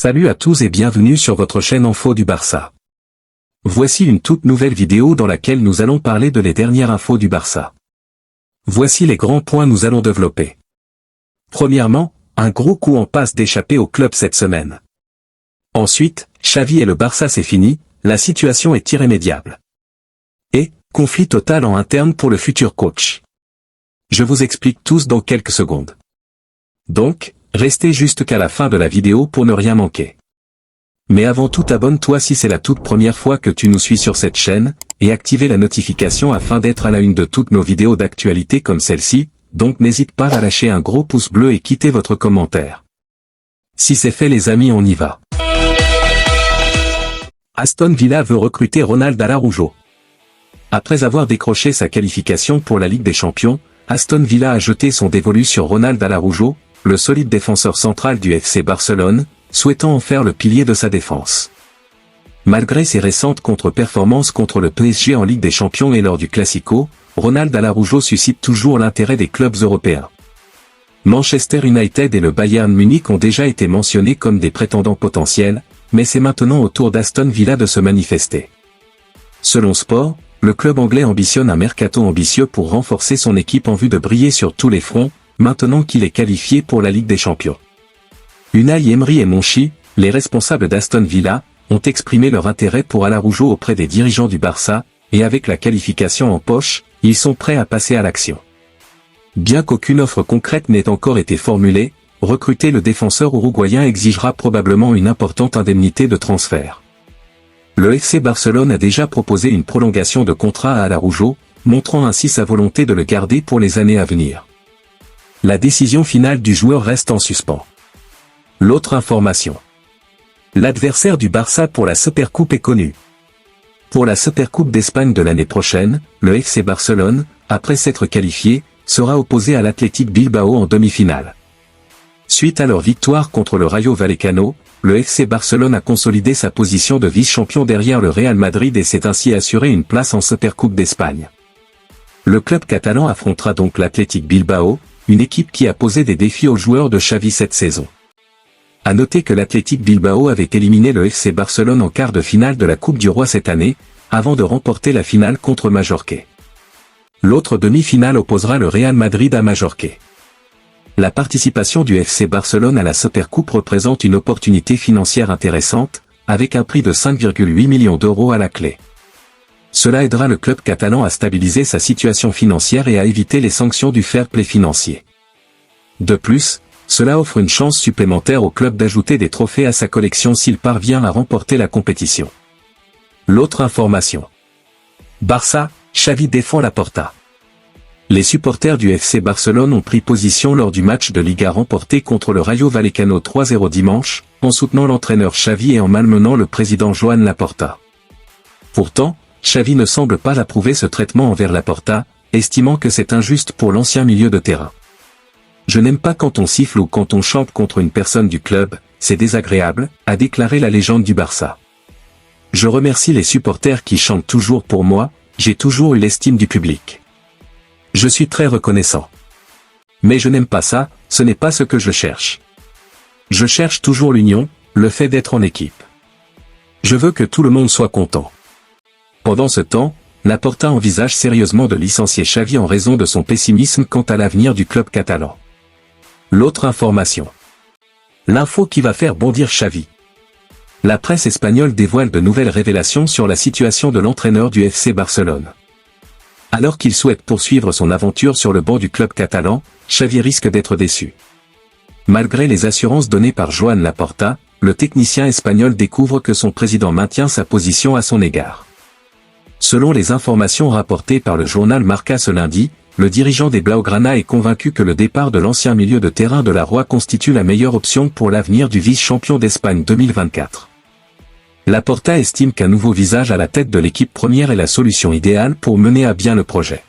Salut à tous et bienvenue sur votre chaîne Info du Barça. Voici une toute nouvelle vidéo dans laquelle nous allons parler de les dernières infos du Barça. Voici les grands points nous allons développer. Premièrement, un gros coup en passe d'échapper au club cette semaine. Ensuite, Xavi et le Barça c'est fini, la situation est irrémédiable. Et, conflit total en interne pour le futur coach. Je vous explique tous dans quelques secondes. Donc, restez jusqu'à la fin de la vidéo pour ne rien manquer. Mais avant tout abonne-toi si c'est la toute première fois que tu nous suis sur cette chaîne, et activez la notification afin d'être à la une de toutes nos vidéos d'actualité comme celle-ci, donc n'hésite pas à lâcher un gros pouce bleu et quitter votre commentaire. Si c'est fait les amis on y va. Aston Villa veut recruter Ronald Araujo. Après avoir décroché sa qualification pour la Ligue des Champions, Aston Villa a jeté son dévolu sur Ronald Araujo, le solide défenseur central du FC Barcelone, souhaitant en faire le pilier de sa défense. Malgré ses récentes contre-performances contre le PSG en Ligue des Champions et lors du Classico, Ronald Araujo suscite toujours l'intérêt des clubs européens. Manchester United et le Bayern Munich ont déjà été mentionnés comme des prétendants potentiels, mais c'est maintenant au tour d'Aston Villa de se manifester. Selon Sport, le club anglais ambitionne un mercato ambitieux pour renforcer son équipe en vue de briller sur tous les fronts, maintenant qu'il est qualifié pour la Ligue des Champions. Unai Emery et Monchi, les responsables d'Aston Villa, ont exprimé leur intérêt pour Araujo auprès des dirigeants du Barça, et avec la qualification en poche, ils sont prêts à passer à l'action. Bien qu'aucune offre concrète n'ait encore été formulée, recruter le défenseur uruguayen exigera probablement une importante indemnité de transfert. Le FC Barcelone a déjà proposé une prolongation de contrat à Araujo, montrant ainsi sa volonté de le garder pour les années à venir. La décision finale du joueur reste en suspens. L'autre information. L'adversaire du Barça pour la Supercoupe est connu. Pour la Supercoupe d'Espagne de l'année prochaine, le FC Barcelone, après s'être qualifié, sera opposé à l'Athletic Bilbao en demi-finale. Suite à leur victoire contre le Rayo Vallecano, le FC Barcelone a consolidé sa position de vice-champion derrière le Real Madrid et s'est ainsi assuré une place en Supercoupe d'Espagne. Le club catalan affrontera donc l'Athletic Bilbao, une équipe qui a posé des défis aux joueurs de Xavi cette saison. À noter que l'Athletic Bilbao avait éliminé le FC Barcelone en quart de finale de la Coupe du Roi cette année, avant de remporter la finale contre Majorque. L'autre demi-finale opposera le Real Madrid à Majorque. La participation du FC Barcelone à la Supercoupe représente une opportunité financière intéressante, avec un prix de 5,8 millions d'euros à la clé. Cela aidera le club catalan à stabiliser sa situation financière et à éviter les sanctions du fair play financier. De plus, cela offre une chance supplémentaire au club d'ajouter des trophées à sa collection s'il parvient à remporter la compétition. L'autre information. Barça, Xavi défend Laporta. Les supporters du FC Barcelone ont pris position lors du match de Liga remporté contre le Rayo Vallecano 3-0 dimanche, en soutenant l'entraîneur Xavi et en malmenant le président Joan Laporta. Pourtant, Xavi ne semble pas approuver ce traitement envers Laporta, estimant que c'est injuste pour l'ancien milieu de terrain. Je n'aime pas quand on siffle ou quand on chante contre une personne du club, c'est désagréable, a déclaré la légende du Barça. Je remercie les supporters qui chantent toujours pour moi, j'ai toujours eu l'estime du public. Je suis très reconnaissant. Mais je n'aime pas ça, ce n'est pas ce que je cherche. Je cherche toujours l'union, le fait d'être en équipe. Je veux que tout le monde soit content. Pendant ce temps, Laporta envisage sérieusement de licencier Xavi en raison de son pessimisme quant à l'avenir du club catalan. L'autre information. L'info qui va faire bondir Xavi. La presse espagnole dévoile de nouvelles révélations sur la situation de l'entraîneur du FC Barcelone. Alors qu'il souhaite poursuivre son aventure sur le banc du club catalan, Xavi risque d'être déçu. Malgré les assurances données par Joan Laporta, le technicien espagnol découvre que son président maintient sa position à son égard. Selon les informations rapportées par le journal Marca ce lundi, le dirigeant des Blaugrana est convaincu que le départ de l'ancien milieu de terrain de la Roi constitue la meilleure option pour l'avenir du vice-champion d'Espagne 2024. Laporta estime qu'un nouveau visage à la tête de l'équipe première est la solution idéale pour mener à bien le projet.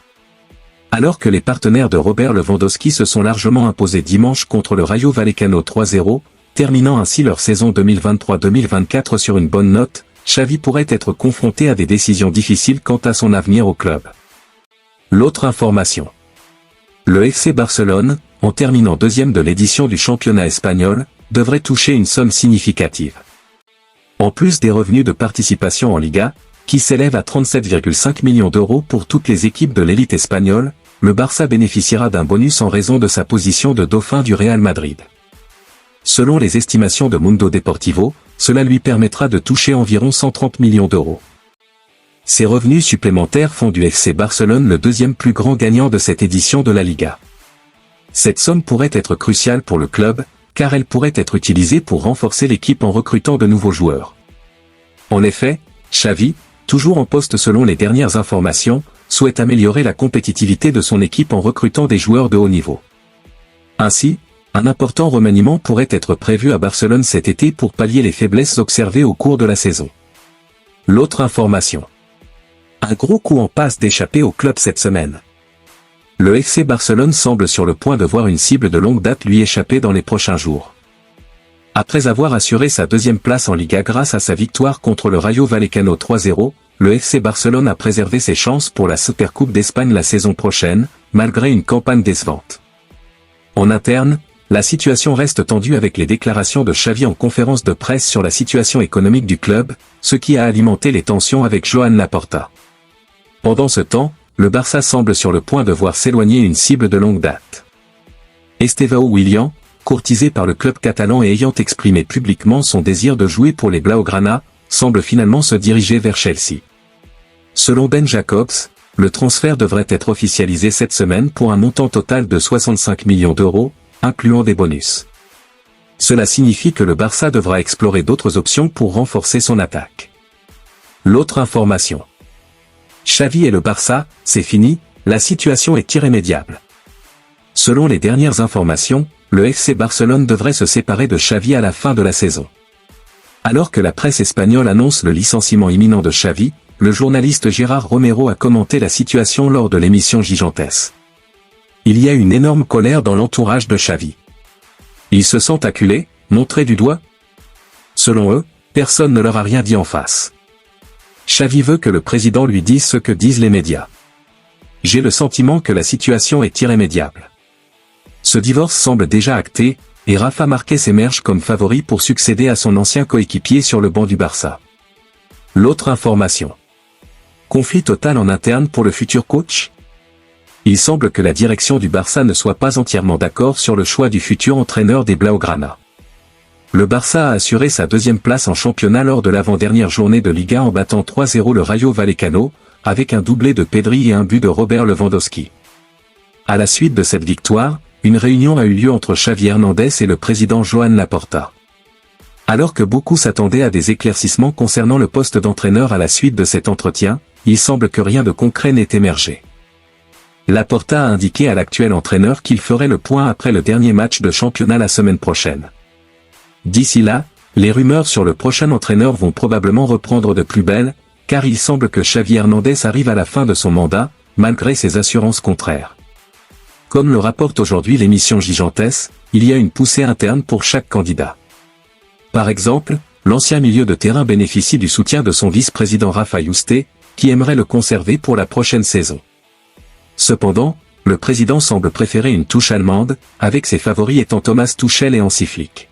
Alors que les partenaires de Robert Lewandowski se sont largement imposés dimanche contre le Rayo Vallecano 3-0, terminant ainsi leur saison 2023-2024 sur une bonne note, Xavi pourrait être confronté à des décisions difficiles quant à son avenir au club. L'autre information. Le FC Barcelone, en terminant deuxième de l'édition du championnat espagnol, devrait toucher une somme significative. En plus des revenus de participation en Liga, qui s'élèvent à 37,5 millions d'euros pour toutes les équipes de l'élite espagnole, le Barça bénéficiera d'un bonus en raison de sa position de dauphin du Real Madrid. Selon les estimations de Mundo Deportivo, cela lui permettra de toucher environ 130 millions d'euros. Ces revenus supplémentaires font du FC Barcelone le deuxième plus grand gagnant de cette édition de la Liga. Cette somme pourrait être cruciale pour le club, car elle pourrait être utilisée pour renforcer l'équipe en recrutant de nouveaux joueurs. En effet, Xavi, toujours en poste selon les dernières informations, souhaite améliorer la compétitivité de son équipe en recrutant des joueurs de haut niveau. Ainsi, un important remaniement pourrait être prévu à Barcelone cet été pour pallier les faiblesses observées au cours de la saison. L'autre information. Un gros coup en passe d'échapper au club cette semaine. Le FC Barcelone semble sur le point de voir une cible de longue date lui échapper dans les prochains jours. Après avoir assuré sa deuxième place en Liga grâce à sa victoire contre le Rayo Vallecano 3-0, le FC Barcelone a préservé ses chances pour la Supercoupe d'Espagne la saison prochaine, malgré une campagne décevante. En interne, la situation reste tendue avec les déclarations de Xavi en conférence de presse sur la situation économique du club, ce qui a alimenté les tensions avec Joan Laporta. Pendant ce temps, le Barça semble sur le point de voir s'éloigner une cible de longue date. Estevao Willian, courtisé par le club catalan et ayant exprimé publiquement son désir de jouer pour les Blaugrana, semble finalement se diriger vers Chelsea. Selon Ben Jacobs, le transfert devrait être officialisé cette semaine pour un montant total de 65 millions d'euros, incluant des bonus. Cela signifie que le Barça devra explorer d'autres options pour renforcer son attaque. L'autre information. Xavi et le Barça, c'est fini, la situation est irrémédiable. Selon les dernières informations, le FC Barcelone devrait se séparer de Xavi à la fin de la saison. Alors que la presse espagnole annonce le licenciement imminent de Xavi, le journaliste Gérard Romero a commenté la situation lors de l'émission Gigantes. Il y a une énorme colère dans l'entourage de Xavi. Ils se sentent acculés, montrés du doigt. Selon eux, personne ne leur a rien dit en face. Xavi veut que le président lui dise ce que disent les médias. J'ai le sentiment que la situation est irrémédiable. Ce divorce semble déjà acté, et Rafa Márquez émerge comme favori pour succéder à son ancien coéquipier sur le banc du Barça. L'autre information. Conflit total en interne pour le futur coach ? Il semble que la direction du Barça ne soit pas entièrement d'accord sur le choix du futur entraîneur des Blaugrana. Le Barça a assuré sa deuxième place en championnat lors de l'avant-dernière journée de Liga en battant 3-0 le Rayo Vallecano, avec un doublé de Pedri et un but de Robert Lewandowski. À la suite de cette victoire, une réunion a eu lieu entre Xavi Hernandez et le président Joan Laporta. Alors que beaucoup s'attendaient à des éclaircissements concernant le poste d'entraîneur à la suite de cet entretien, il semble que rien de concret n'ait émergé. Laporta a indiqué à l'actuel entraîneur qu'il ferait le point après le dernier match de championnat la semaine prochaine. D'ici là, les rumeurs sur le prochain entraîneur vont probablement reprendre de plus belle, car il semble que Xavi Hernandez arrive à la fin de son mandat, malgré ses assurances contraires. Comme le rapporte aujourd'hui l'émission Gigantes, il y a une poussée interne pour chaque candidat. Par exemple, l'ancien milieu de terrain bénéficie du soutien de son vice-président Rafa Yuste, qui aimerait le conserver pour la prochaine saison. Cependant, le président semble préférer une touche allemande, avec ses favoris étant Thomas Tuchel et Hansi Flick.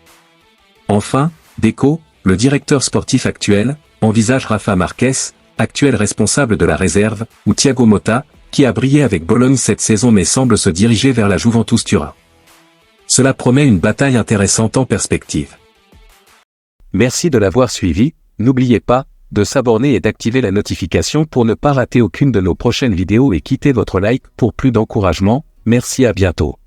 Enfin, Deco, le directeur sportif actuel, envisage Rafa Márquez, actuel responsable de la réserve, ou Thiago Motta, qui a brillé avec Bologne cette saison mais semble se diriger vers la Juventus Turin. Cela promet une bataille intéressante en perspective. Merci de l'avoir suivi, n'oubliez pas de s'abonner et d'activer la notification pour ne pas rater aucune de nos prochaines vidéos et quittez votre like pour plus d'encouragement, merci à bientôt.